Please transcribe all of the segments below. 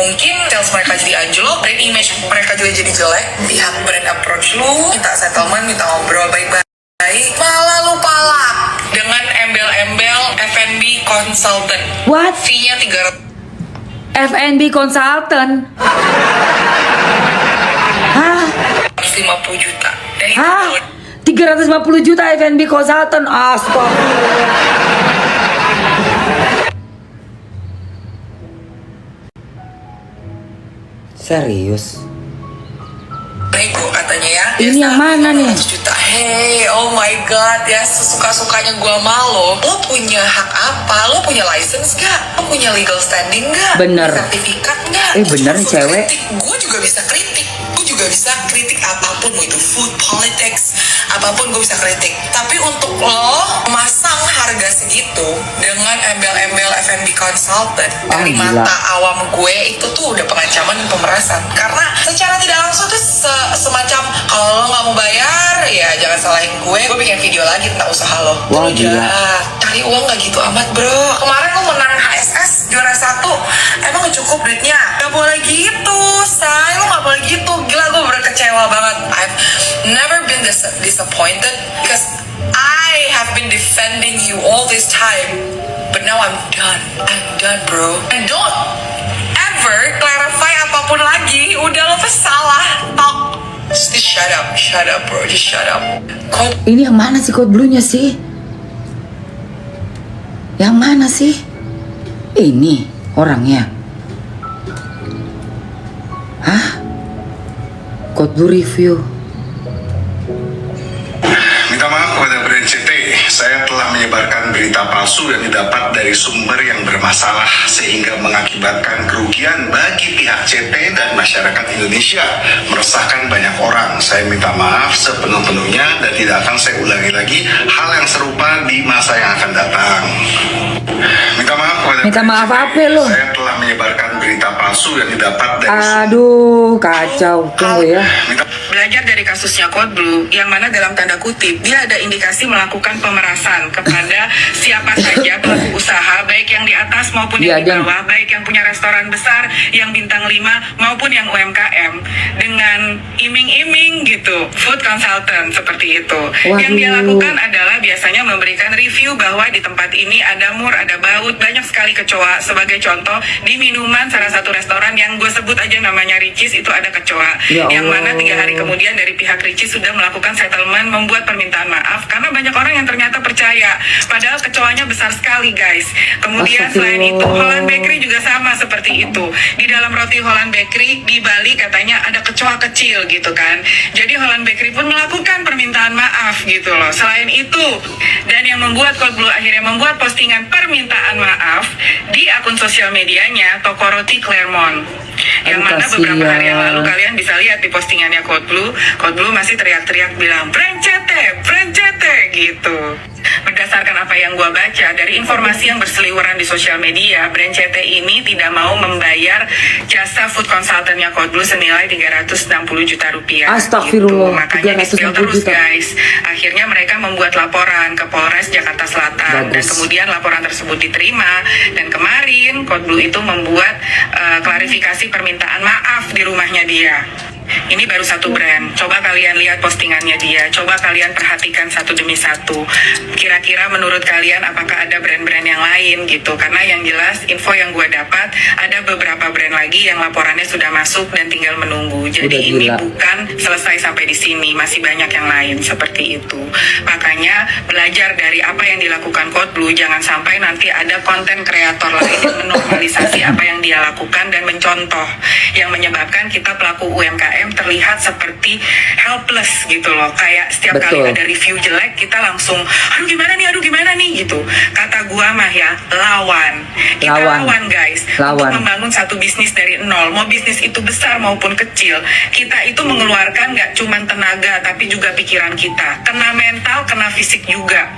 mungkin sales mereka jadi anjlok, brand image mereka juga jadi jelek. Pihak brand approach lu, minta settlement, minta ngobrol baik-baik, malah lu palak dengan embel-embel F&B consultant. What? Fee-nya 300 F&B consultant. Hah? 50 juta. Dan itu Hah? 350 juta F&B consultant. Astagfirullah. Serius? nego katanya ya. Ini yang mana nih? 100 juta. Hey, oh my god ya, sesuka-sukanya gua malu. Lo punya hak apa? Lo punya license gak? Lo punya legal standing gak? Bener. Sertifikat gak? Bener nih cewek. Gue juga bisa kritik. Gue juga bisa kritik apapun, mau itu food, politics, apapun gue bisa kritik. Tapi untuk lo masang harga segitu dengan embel-embel F&B consultant dari gila. mata awam gue, itu tuh udah pengancaman dan pemerasan. Karena secara tidak langsung tuh semacam kalau lo nggak mau bayar ya jangan salahin gue bikin video lagi tentang usaha lo. Wah, Lo gila. jahat, cari uang nggak gitu amat bro. Kemarin lo menang HSS juara 1, emang gak cukup duitnya? Gak boleh gitu, say, lo gak boleh gitu. Gila, gue bener kecewa banget. I've never been disappointed because I have been defending you all this time, but now I'm done bro. And don't ever clarify apapun lagi. Udah, lo tuh salah. Talk. Just shut up bro, just shut up. Ini yang mana sih code blue-nya sih? Yang mana sih? Ini orangnya. Hah? Code blue review. Minta maaf kepada brand CT, saya telah menyebarkan berita palsu dan didapat dari sumber yang bermasalah sehingga mengakibatkan kerugian bagi pihak CT dan masyarakat Indonesia, meresahkan banyak orang. Saya minta maaf sepenuh-penuhnya dan tidak akan saya ulangi lagi hal yang serupa di masa yang akan datang. Minta maaf kepada Minta brand maaf CT, apa lo? saya telah menyebarkan berita palsu dan didapat dari Aduh, kacau. Tunggu ya. Belajar dari kasusnya Code Blue, yang mana dalam tanda kutip dia ada indikasi melakukan pemerasan kepada siapa saja pelaku usaha, baik yang di atas maupun yang di bawah, baik yang punya restoran besar, yang bintang 5 maupun yang UMKM, dengan iming-iming gitu, food consultant seperti itu. Waduh. Yang dia lakukan adalah biasanya memberikan review bahwa di tempat ini ada mur, ada baut, banyak sekali kecoa. Sebagai contoh, di minuman salah satu restoran yang gue sebut aja namanya Ricis itu ada kecoa, Ya yang Allah. mana 3 hari kemudian dari pihak Ricis sudah melakukan settlement, membuat permintaan maaf karena banyak orang yang ternyata percaya padahal kecoanya besar sekali guys. Kemudian selain itu Holland Bakery juga sama seperti itu. Di dalam roti Holland Bakery di Bali katanya ada kecoa kecil gitu kan. Jadi Holland Bakery pun melakukan permintaan maaf gitu loh. Selain itu, dan yang membuat Code Blue akhirnya membuat postingan permintaan maaf di akun sosial medianya toko roti Claremont, yang mana beberapa hari yang lalu kalian bisa lihat di postingannya Code Blue masih teriak-teriak bilang brand CT gitu. Berdasarkan apa yang gua baca dari informasi yang berseliweran di sosial media, brand CT ini tidak mau membayar jasa food consultantnya Code Blue senilai 360 juta rupiah. Astagfirullah, Gitu. Makanya di-spill 360 terus juta. guys. Akhirnya mereka membuat laporan ke Polres Jakarta Selatan. Dan Bagus. kemudian laporan tersebut diterima. Dan kemarin Code Blue itu membuat klarifikasi permintaan maaf di rumahnya dia. Ini baru satu brand. Coba kalian lihat postingannya dia. Coba kalian perhatikan satu demi satu. Kira-kira menurut kalian apakah ada brand-brand yang lain gitu? Karena yang jelas info yang gue dapat ada beberapa brand lagi yang laporannya sudah masuk dan tinggal menunggu. Jadi Udah ini gila. bukan selesai sampai di sini. Masih banyak yang lain seperti itu. Makanya belajar dari apa yang dilakukan Code Blue. Jangan sampai nanti ada konten kreator lain yang menormalisasi apa yang dia lakukan dan mencontoh, yang menyebabkan kita pelaku UMKM terlihat seperti helpless gitu loh. Kayak setiap kali Betul. ada review jelek kita langsung aduh gimana nih gitu. Kata gua mah ya, lawan. Kita lawan guys. Untuk Lawan. membangun satu bisnis dari nol, mau bisnis itu besar maupun kecil, kita itu mengeluarkan gak cuman tenaga tapi juga pikiran kita, kena mental, kena fisik juga.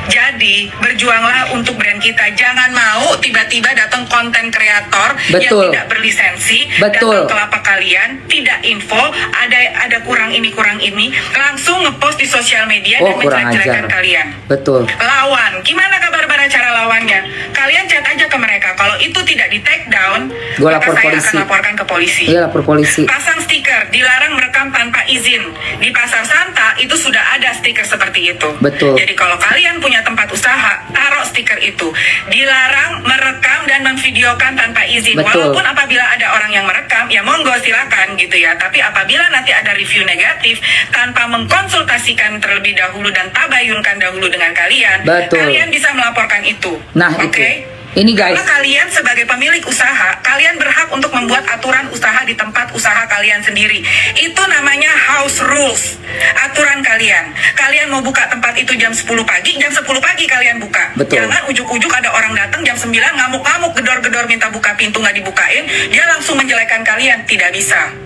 Jadi berjuanglah untuk brand kita. Jangan mau tiba-tiba datang konten kreator operator Betul. yang tidak berlisensi, Betul. datang ke lapak kalian, tidak info, ada kurang ini, langsung ngepost di sosial media Oh, dan kurang menjelek-jelekan ajar. kalian. Betul. Lawan, gimana kabar cara lawannya? Kalian chat aja ke mereka. Kalau itu tidak di take down, Gua maka lapor saya polisi. akan laporkan ke polisi. Iya, lapor polisi. Pasang stiker, dilarang merekam tanpa izin. Di Pasar Santa itu sudah ada stiker seperti itu. Betul. Jadi kalau kalian punya tempat usaha, taruh stiker itu. Dilarang merekam dan memvideokan tanpa izin. Betul. Walaupun apabila ada orang yang merekam, ya monggo silakan gitu ya. Tapi apabila nanti ada review negatif tanpa mengkonsultasikan terlebih dahulu dan tabayunkan dahulu dengan kalian, Betul. kalian bisa melaporkan itu. Nah, Oke? itu. Ini guys. Karena kalian sebagai pemilik usaha, kalian berhak untuk membuat aturan usaha di tempat usaha kalian sendiri. Itu namanya house rules. Aturan kalian. Kalian mau buka tempat itu jam 10 pagi, jam 10 pagi kalian buka. Betul. Jangan ujuk-ujuk ada orang datang jam 9 ngamuk-ngamuk, gedor-gedor minta buka pintu nggak dibukain, dia langsung menjelekan kalian. Tidak bisa.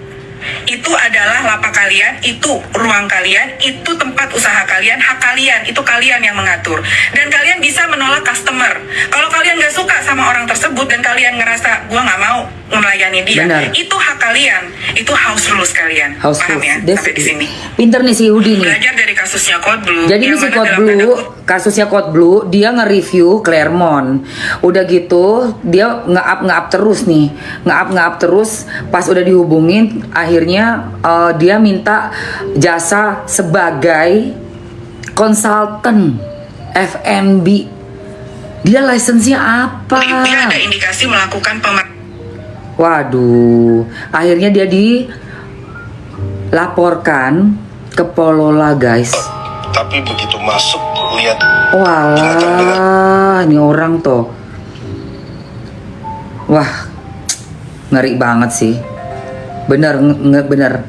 Itu adalah lapak kalian, itu ruang kalian, itu tempat usaha kalian, hak kalian, itu kalian yang mengatur. Dan kalian bisa menolak customer. Kalau kalian gak suka sama orang tersebut dan kalian ngerasa gua gak mau melayani dia, Benar. itu hak kalian, itu house rules kalian. House Paham rules. ya? Dia Sampai di sini. pinter nih si Yudi nih. Belajar dari kasusnya Code Blue. Jadi ini yang si mana Code dalam tanda Blue, kutip, kasusnya Code Blue, dia nge-review Claremont. Udah gitu, dia nge-up terus nih. Nge-up terus, pas udah dihubungin, akhirnya dia minta jasa sebagai konsultan F&B. Dia lisensinya apa? dia ada indikasi melakukan Waduh, akhirnya dia dilaporkan ke Polola guys. Tapi begitu masuk, lihat Walah, ini orang tuh. Wah, ngeri banget sih. Bener, bener.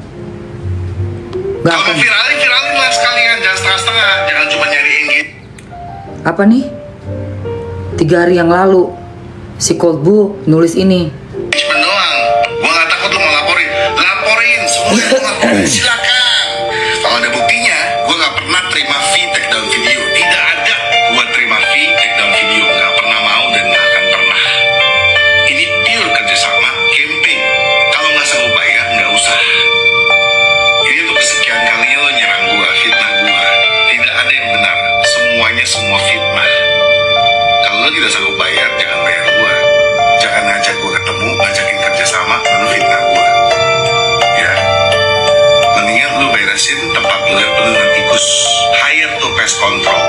Gak kalau akan. viralin lah sekalian, jangan setengah-setengah, jangan cuma nyari Apa nih? 3 hari yang lalu, si Cold Blue nulis ini. engagement doang. Gua nggak takut lu mau laporin, semua yang mau laporin silakan. Kalau ada buktinya, gua nggak pernah terima fee take down video, tidak ada gua terima fee take down video, nggak pernah mau dan nggak akan pernah. Ini pure kerjasama camping. Kalau nggak sanggup bayar, nggak usah. Ini untuk kesekian kalinya lo nyerang gua, fitnah gua. Tidak ada yang benar, semuanya semua fitnah. Kalau lo tidak sanggup bayar, jangan bayar gua. Jangan ngajak gua ketemu, ngajakin kerjasama, lalu fitnah gua. Ya, mendingan lu beresin tempat lu yang penuh dengan tikus. Hire to pest control.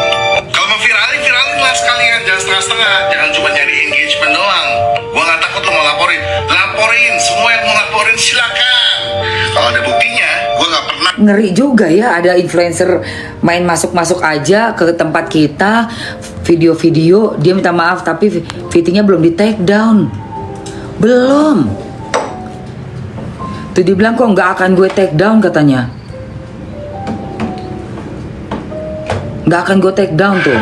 Kalau mau viralin lah sekalian, jangan setengah-setengah. Jangan cuma nyari engagement doang. Gua nggak takut lu mau laporin, semua yang mau laporin silakan. Kalau ada buktinya, gua nggak pernah. Ngeri juga ya, ada influencer main masuk-masuk aja ke tempat kita, video-video, dia minta maaf tapi fittingnya belum di take down. Belum. Tuh dia bilang kok nggak akan gue take down katanya. Nggak akan gue take down tuh.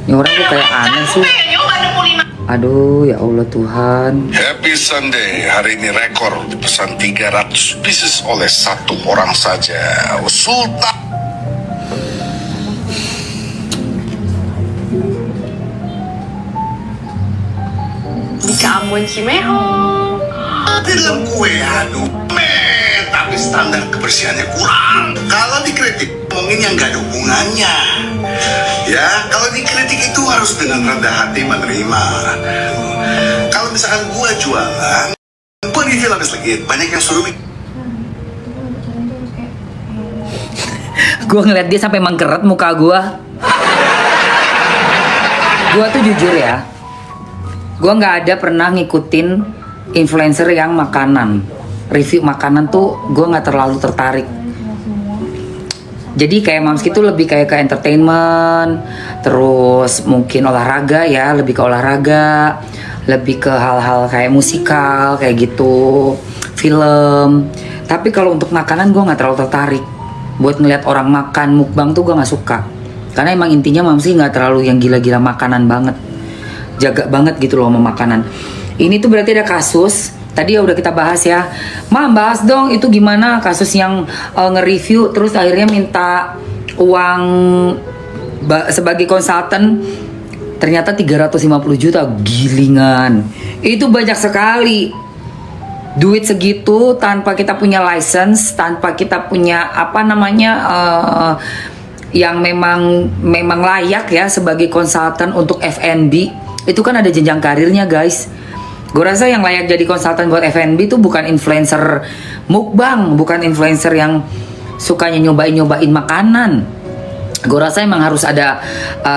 Ini orang kok kayak aneh sih. Aduh ya Allah Tuhan. Happy Sunday, hari ini rekor dipesan 300 pieces oleh satu orang saja. Sultan. Di Ambon Cimeho. Bilang kue, aduh, men, tapi standar kebersihannya kurang. Kalau dikritik, ngomongin yang gak ada hubungannya. Ya, kalau dikritik itu harus dengan rendah hati menerima. Kalau misalkan gua jualan, gua review habis lagi, banyak yang suruh Gue ngeliat dia sampai mengkeret muka gue. Gue tuh jujur ya, gue nggak ada pernah ngikutin influencer yang makanan, review makanan tuh gue nggak terlalu tertarik. Jadi kayak Mamski tuh lebih kayak ke entertainment, terus mungkin olahraga ya, lebih ke olahraga, lebih ke hal-hal kayak musikal kayak gitu, film. Tapi kalau untuk makanan gue nggak terlalu tertarik. Buat ngeliat orang makan mukbang tuh gue nggak suka. Karena emang intinya Mamsi nggak terlalu yang gila-gila makanan banget. jaga banget gitu loh sama makanan. Ini tuh berarti ada kasus. Tadi ya udah kita bahas ya. Bahas dong itu gimana kasus yang nge-review terus akhirnya minta uang sebagai konsultan ternyata 350 juta. Gilingan. Itu banyak sekali. Duit segitu tanpa kita punya license, tanpa kita punya yang memang layak ya sebagai konsultan untuk F&B. Itu kan ada jenjang karirnya, guys. Gue rasa yang layak jadi konsultan buat F&B itu bukan influencer mukbang, bukan influencer yang sukanya nyobain makanan. Gue rasa emang harus ada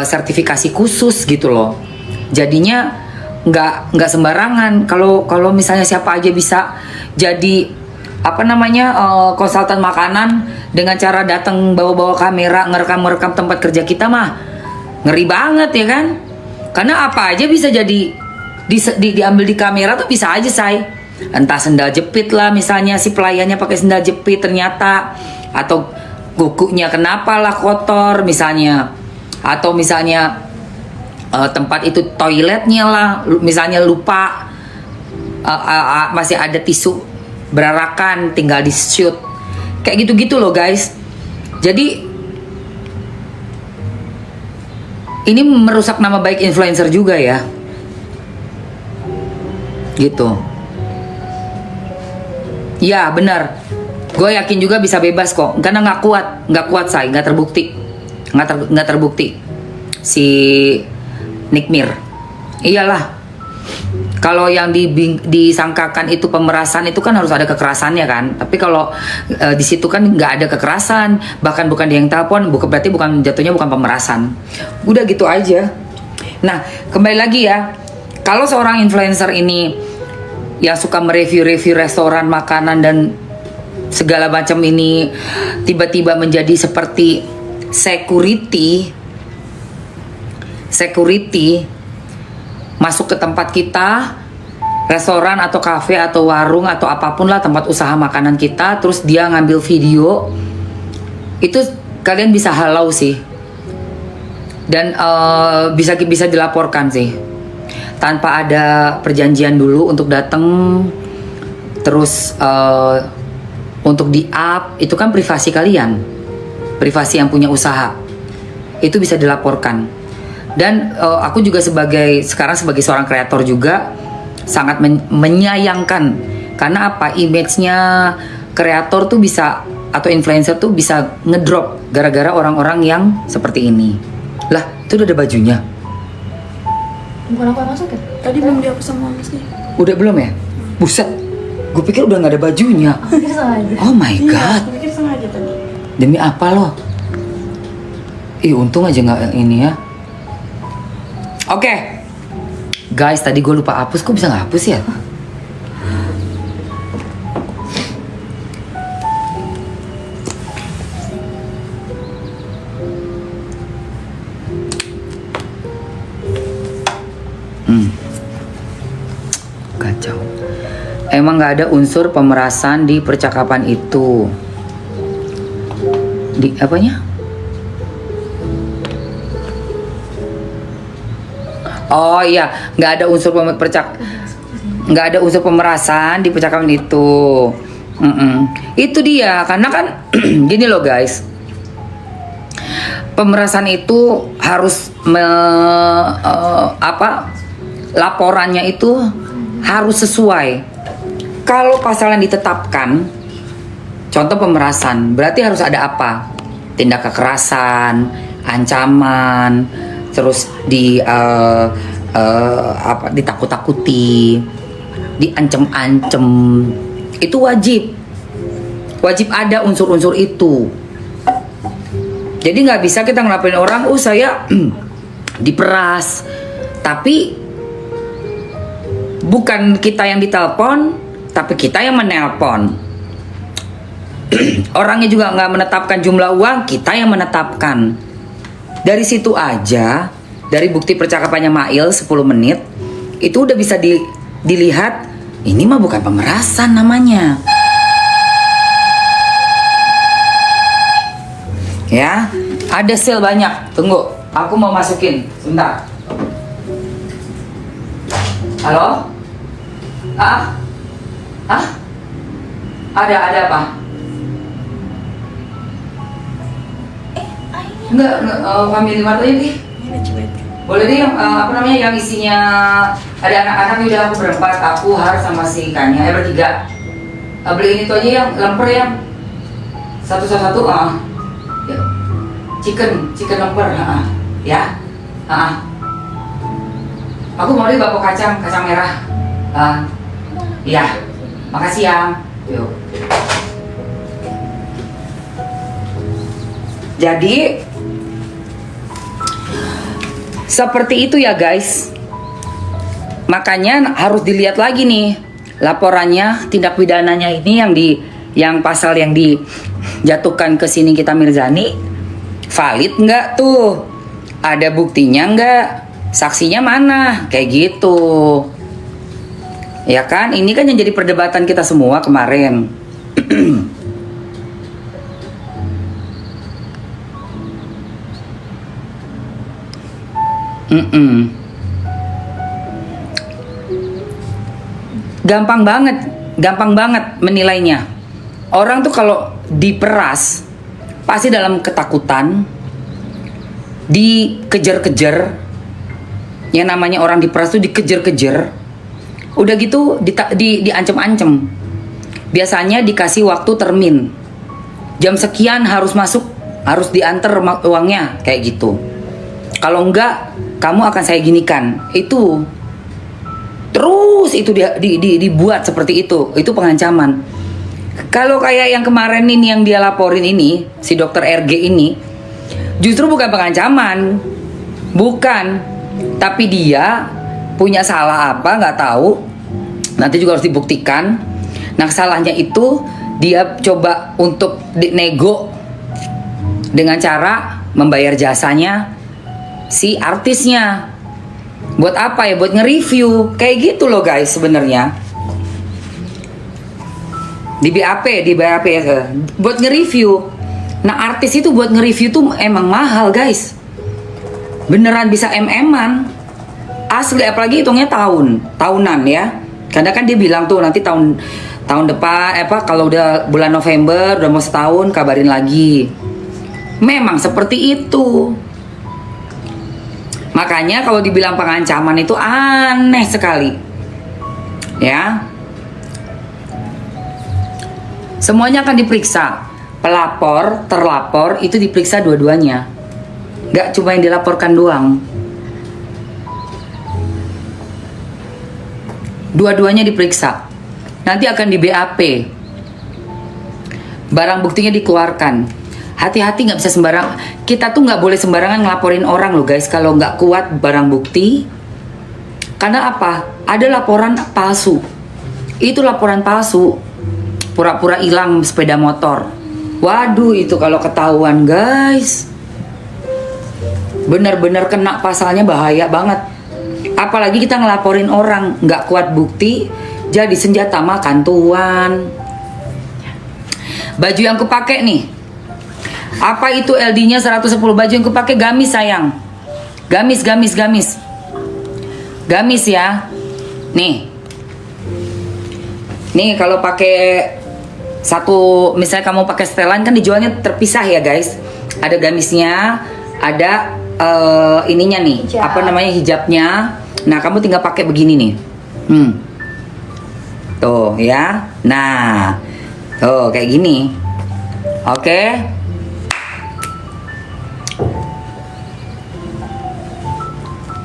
sertifikasi khusus gitu loh. Jadinya nggak sembarangan. Kalau misalnya siapa aja bisa jadi konsultan makanan dengan cara datang bawa kamera ngerekam tempat kerja kita mah ngeri banget ya kan? Karena apa aja bisa jadi diambil di kamera tuh bisa aja say. Entah sendal jepit lah misalnya si pelayannya pakai sendal jepit ternyata, atau kukunya kenapa lah kotor misalnya, atau misalnya tempat itu toiletnya lah misalnya lupa masih ada tisu berarakan tinggal di shoot kayak gitu-gitu loh guys. Jadi ini merusak nama baik influencer juga ya gitu. Ya benar, gue yakin juga bisa bebas kok karena nggak kuat say, nggak terbukti si Nick Mir. Iyalah, kalau yang disangkakan itu pemerasan itu kan harus ada kekerasannya kan. Tapi kalau di situ kan nggak ada kekerasan, bahkan bukan dia yang telepon, berarti jatuhnya bukan pemerasan. Udah gitu aja. Nah kembali lagi ya, kalau seorang influencer ini yang suka mereview restoran makanan dan segala macam ini tiba-tiba menjadi seperti security masuk ke tempat kita, restoran atau kafe atau warung atau apapun lah tempat usaha makanan kita, terus dia ngambil video, itu kalian bisa halau sih dan bisa dilaporkan sih tanpa ada perjanjian dulu untuk datang, terus untuk di up itu kan privasi kalian, privasi yang punya usaha, itu bisa dilaporkan. Dan aku juga sekarang sebagai seorang kreator juga sangat menyayangkan karena apa, image-nya kreator tuh bisa atau influencer tuh bisa ngedrop gara-gara orang-orang yang seperti ini. Lah itu udah ada bajunya. Bukan aku yang masuk ya? Tadi belum dihapus sama Masnya. Udah belum ya? Buset, gue pikir udah gak ada bajunya. Aku pikir sengaja. Oh my god. Aku pikir sengaja tadi. Demi apa loh? Untung aja gak ini ya. Oke. Guys, tadi gue lupa hapus, kok bisa gak hapus ya? Kacau. Emang gak ada unsur pemerasan di percakapan itu. Di apanya? Oh iya, nggak ada unsur pemerasan di percakapan itu. Itu dia, karena kan gini loh guys, pemerasan itu harus laporannya itu harus sesuai. Kalau pasal yang ditetapkan, contoh pemerasan, berarti harus ada apa? Tindak kekerasan, ancaman, terus ditakut-takuti, diancem-ancem, itu wajib ada unsur-unsur itu. Jadi nggak bisa kita ngelaporin orang, saya diperas, tapi bukan kita yang ditelepon, tapi kita yang menelpon. Orangnya juga nggak menetapkan jumlah uang, kita yang menetapkan. Dari situ aja, dari bukti percakapannya Mail 10 menit, itu udah bisa dilihat, ini mah bukan pemerasan namanya. Ya, ada sale banyak. Tunggu, aku mau masukin, sebentar. Halo? Ada apa? Enggak, family mart aja deh. Boleh deh yang apa namanya yang isinya ada anak-anak udah aku berempat, aku Har sama si Kanya, bertiga. Beli ini tuh aja yang lemper yang satu-satu ya. Chicken lemper, ya. Aku mau deh bapak kacang merah. Iya. Makasih ya. Yuk. Jadi seperti itu ya guys. Makanya harus dilihat lagi nih laporannya, tindak pidananya ini yang pasal yang dijatuhkan ke sini kita Mirzani valid nggak tuh? Ada buktinya nggak? Saksinya mana? Kayak gitu. Ya kan? Ini kan yang jadi perdebatan kita semua kemarin. Gampang banget menilainya. Orang tuh kalau diperas pasti dalam ketakutan, dikejar-kejar. Yang namanya orang diperas tuh dikejar-kejar. Udah gitu diancem-ancem. Biasanya dikasih waktu termin. Jam sekian harus masuk, harus diantar uangnya kayak gitu. Kalau enggak, kamu akan saya ginikan. Itu terus itu dibuat seperti itu pengancaman. Kalau kayak yang kemarin ini yang dia laporin ini, si dokter RG ini, justru bukan pengancaman, bukan, tapi dia punya salah apa nggak tahu, nanti juga harus dibuktikan. Nah salahnya itu dia coba untuk nego dengan cara membayar jasanya si artisnya. Buat apa ya? Buat nge-review. Kayak gitu loh guys sebenarnya. Di BAP ya. Buat nge-review. Nah artis itu buat nge-review tuh emang mahal guys. Beneran bisa MM-an. Asli, apalagi hitungnya tahunan ya. Karena kan dia bilang tuh nanti tahun depan kalau udah bulan November udah mau setahun kabarin lagi. Memang seperti itu. Makanya kalau dibilang pengancaman itu aneh sekali. Ya. Semuanya akan diperiksa. Pelapor, terlapor itu diperiksa dua-duanya. Gak cuma yang dilaporkan doang. Dua-duanya diperiksa. Nanti akan di BAP. Barang buktinya dikeluarkan. Hati-hati, nggak bisa sembarang. Kita tuh nggak boleh sembarangan ngelaporin orang loh guys kalau nggak kuat barang bukti. Karena apa? Ada laporan palsu. Itu laporan palsu. Pura-pura hilang sepeda motor. Waduh, itu kalau ketahuan guys, bener-bener kena pasalnya, bahaya banget. Apalagi kita ngelaporin orang nggak kuat bukti, jadi senjata makan tuan. Baju yang kupake nih, apa itu LD-nya 110? Baju yang kupake gamis sayang. Gamis ya. Nih kalau pakai satu, misalnya kamu pakai setelan kan dijualnya terpisah ya guys. Ada gamisnya, ada ininya nih, hijab. Apa namanya, hijabnya. Nah kamu tinggal pakai begini nih. Tuh ya. Nah tuh kayak gini. Oke.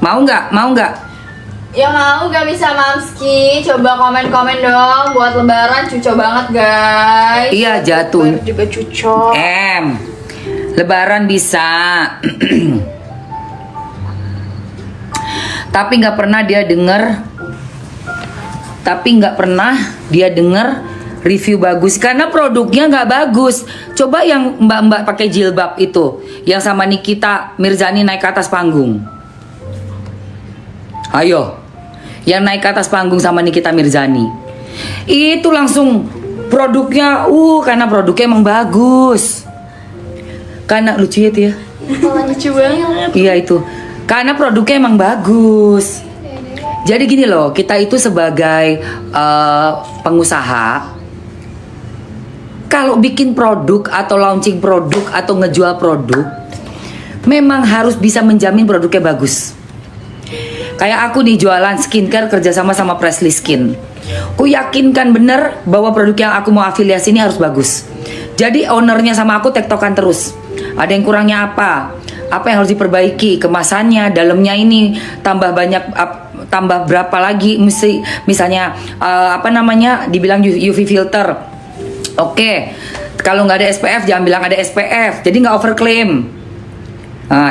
Mau nggak? Ya mau, gak bisa Mamski. Coba komen-komen dong. Buat lebaran cucok banget guys. Iya jatuh. Lebaran juga cucok. Lebaran bisa. Tapi nggak pernah dia denger review bagus karena produknya nggak bagus. Coba yang mbak-mbak pakai jilbab itu, yang sama Nikita Mirzani naik ke atas panggung. Ayo, yang naik ke atas panggung sama Nikita Mirzani, itu langsung produknya, karena produknya emang bagus. Karena lucu ya, Lucu banget. Iya itu, karena produknya emang bagus. Jadi gini loh, kita itu sebagai pengusaha, kalau bikin produk atau launching produk atau ngejual produk, memang harus bisa menjamin produknya bagus. Kayak aku nih jualan skincare kerjasama sama Presley Skin. Ku yakinkan bener bahwa produk yang aku mau afiliasi ini harus bagus. Jadi ownernya sama aku tektokan terus. Ada yang kurangnya apa? Apa yang harus diperbaiki? Kemasannya, dalamnya ini tambah banyak, tambah berapa lagi? Misalnya dibilang UV filter. Oke, kalau nggak ada SPF jangan bilang ada SPF. Jadi nggak overclaim.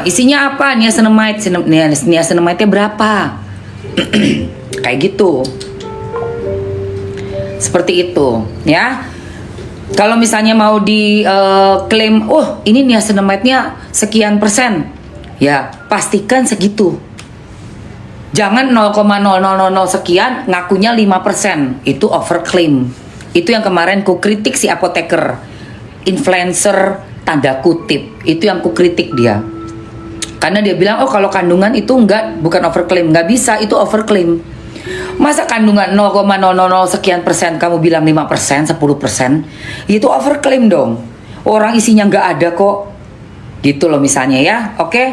Isinya apa? Niacinamide-nya berapa? Kayak gitu. Seperti itu, ya. Kalau misalnya mau diklaim, oh ini niacinamide-nya sekian persen, ya pastikan segitu. Jangan 0,0000 sekian ngakunya 5%. Itu overclaim. Itu yang kemarin ku kritik si apoteker, influencer tanda kutip. Itu yang ku kritik dia. Karena dia bilang, oh kalau kandungan itu bukan overclaim. Nggak bisa, itu overclaim. Masa kandungan 0,00 sekian persen kamu bilang 5%, 10%, itu overclaim dong. Orang isinya nggak ada kok. Gitu loh misalnya ya, oke?